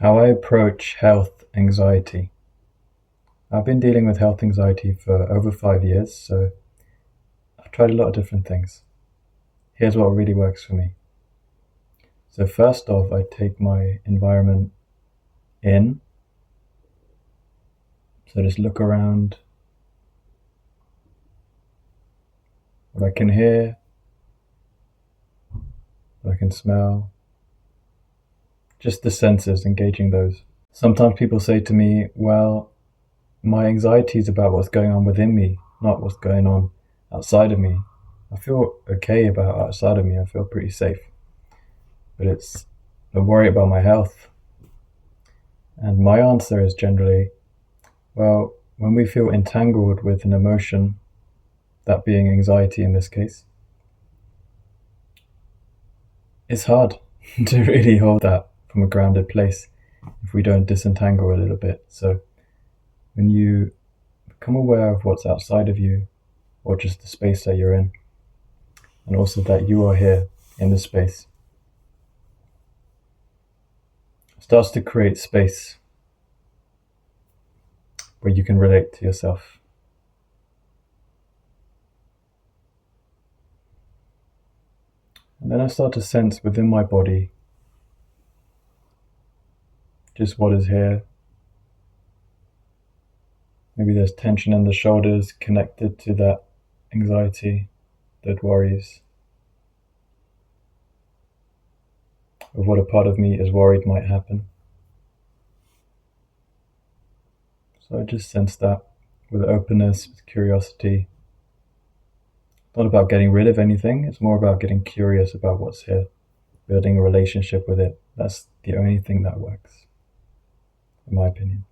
How I approach health anxiety. I've been dealing with health anxiety for over 5 years, so I've tried a lot of different things. Here's what really works for me. So first off, I take my environment in. So just look around, what I can hear, what I can smell, just the senses, engaging those. Sometimes people say to me, well, my anxiety is about what's going on within me, not what's going on outside of me. I feel okay about outside of me, I feel pretty safe. But it's a worry about my health. And my answer is generally, well, when we feel entangled with an emotion, that being anxiety in this case, it's hard to really hold that from a grounded place if we don't disentangle a little bit. So when you become aware of what's outside of you, or just the space that you're in, and also that you are here in this space, it starts to create space where you can relate to yourself. And then I start to sense within my body just what is here. Maybe there's tension in the shoulders connected to that anxiety, that worries, of what a part of me is worried might happen. So I just sense that with openness, with curiosity. It's not about getting rid of anything, it's more about getting curious about what's here, building a relationship with it. That's the only thing that works, in my opinion.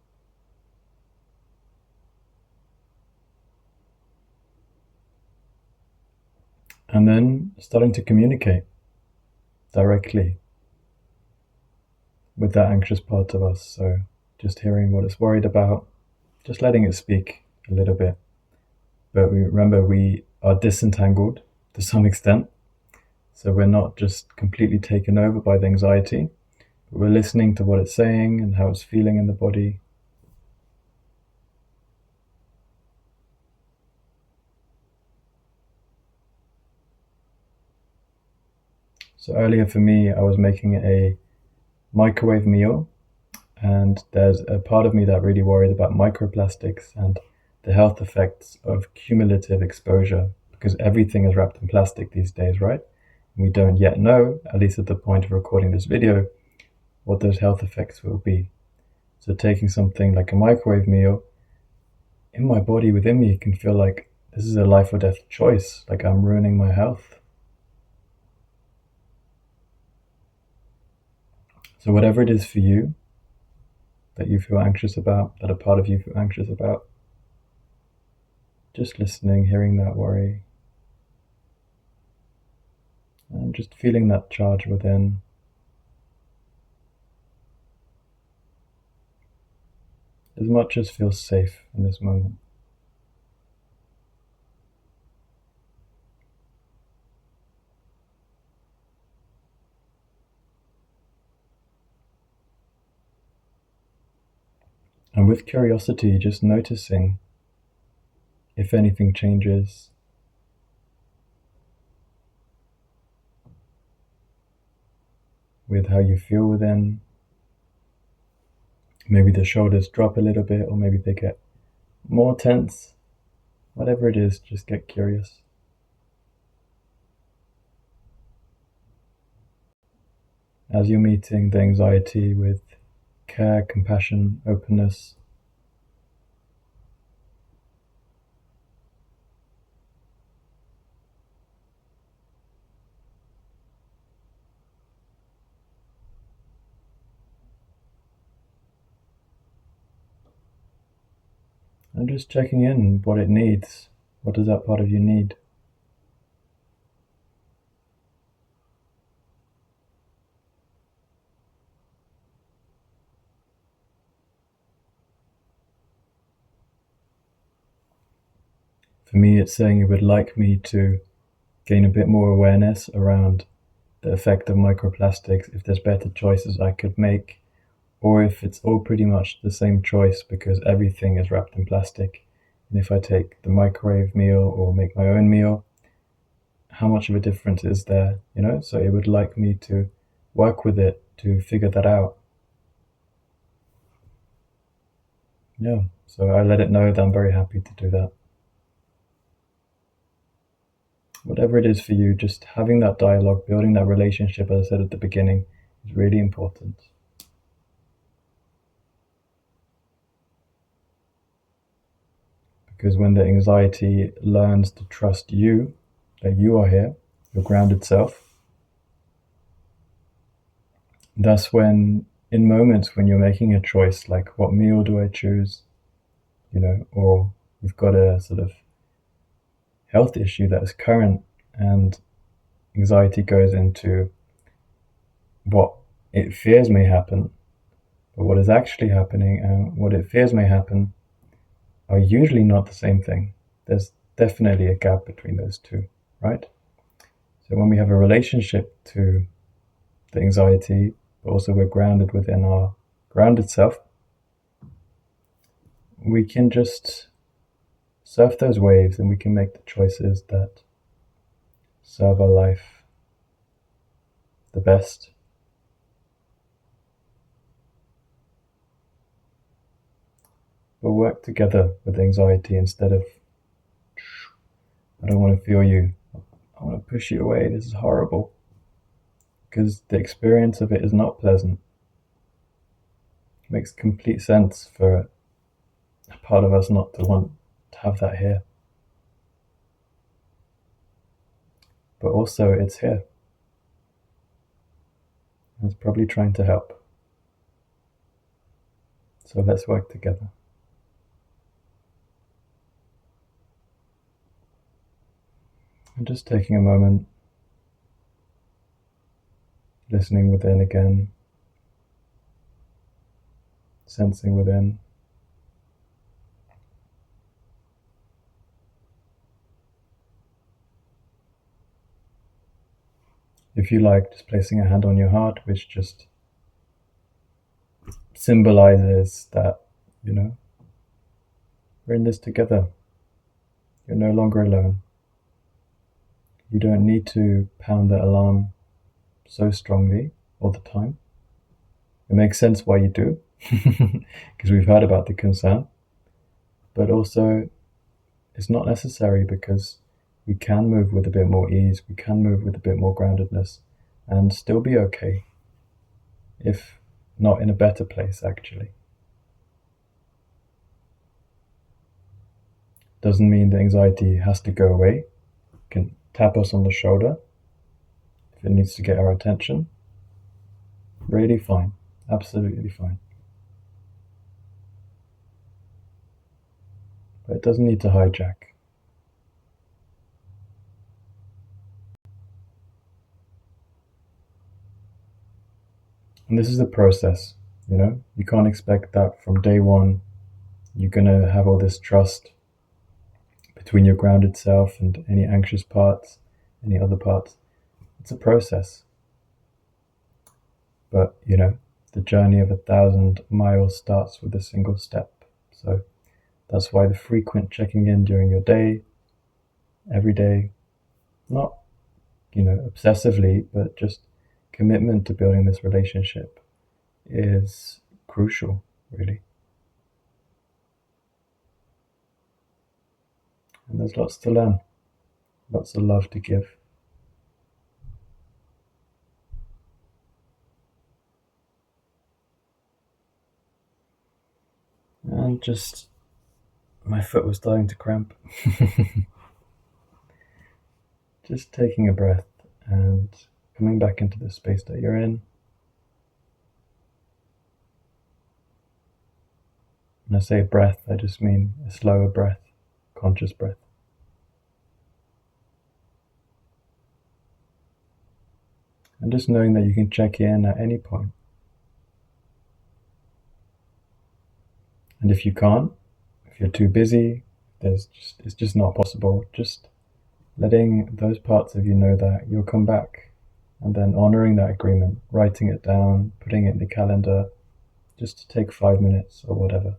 And then starting to communicate directly with that anxious part of us. So just hearing what it's worried about, just letting it speak a little bit. But remember, we are disentangled to some extent. So we're not just completely taken over by the anxiety, but we're listening to what it's saying and how it's feeling in the body. So earlier for me, I was making a microwave meal, and there's a part of me that really worried about microplastics and the health effects of cumulative exposure, because everything is wrapped in plastic these days, right? And we don't yet know, at least at the point of recording this video, what those health effects will be. So taking something like a microwave meal, in my body, within me, can feel like this is a life or death choice, like I'm ruining my health. So whatever it is for you that you feel anxious about, that a part of you feel anxious about, just listening, hearing that worry, and just feeling that charge within. As much as feels safe in this moment. And with curiosity, just noticing if anything changes. With how you feel within. Maybe the shoulders drop a little bit, or maybe they get more tense. Whatever it is, just get curious. As you're meeting the anxiety with care, compassion, openness, and just checking in what it needs. What does that part of you need? For me, it's saying it would like me to gain a bit more awareness around the effect of microplastics, if there's better choices I could make, or if it's all pretty much the same choice because everything is wrapped in plastic. And if I take the microwave meal or make my own meal, how much of a difference is there, So it would like me to work with it to figure that out. Yeah, so I let it know that I'm very happy to do that. Whatever it is for you, just having that dialogue, building that relationship, as I said at the beginning, is really important. Because when the anxiety learns to trust you, that you are here, your grounded self, that's when, in moments when you're making a choice, like what meal do I choose, or you've got a sort of health issue that is current and anxiety goes into what it fears may happen, but what is actually happening and what it fears may happen are usually not the same thing. There's definitely a gap between those two, right? So when we have a relationship to the anxiety, but also we're grounded within our grounded self, we can just surf those waves and we can make the choices that serve our life the best. We'll work together with anxiety instead of, I don't want to feel you, I want to push you away, this is horrible. Because the experience of it is not pleasant. It makes complete sense for a part of us not to want to have that here. But also it's here. It's probably trying to help. So let's work together. And just taking a moment, listening within again, sensing within. If you like, just placing a hand on your heart, which just symbolizes that, we're in this together. You're no longer alone. You don't need to pound the alarm so strongly all the time. It makes sense why you do, because we've heard about the concern, but also it's not necessary because we can move with a bit more ease, we can move with a bit more groundedness and still be okay, if not in a better place actually. Doesn't mean the anxiety has to go away. It can tap us on the shoulder if it needs to get our attention. Really fine, absolutely fine. But it doesn't need to hijack. And this is a process, you can't expect that from day one you're going to have all this trust between your grounded self and any anxious parts, any other parts. It's a process. But, the journey of 1,000 miles starts with a single step. So that's why the frequent checking in during your day, every day, not, obsessively, but just commitment to building this relationship is crucial, really. And there's lots to learn, lots of love to give. And just, my foot was starting to cramp. Just taking a breath and coming back into the space that you're in. When I say breath, I just mean a slower breath, conscious breath. And just knowing that you can check in at any point. And if you can't, if you're too busy, it's just not possible, just letting those parts of you know that you'll come back, and then honoring that agreement, writing it down, putting it in the calendar, just to take 5 minutes or whatever.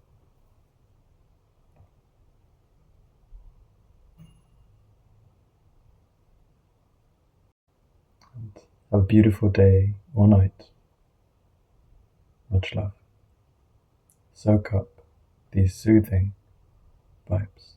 And have a beautiful day or night. Much love. Soak up these soothing vibes.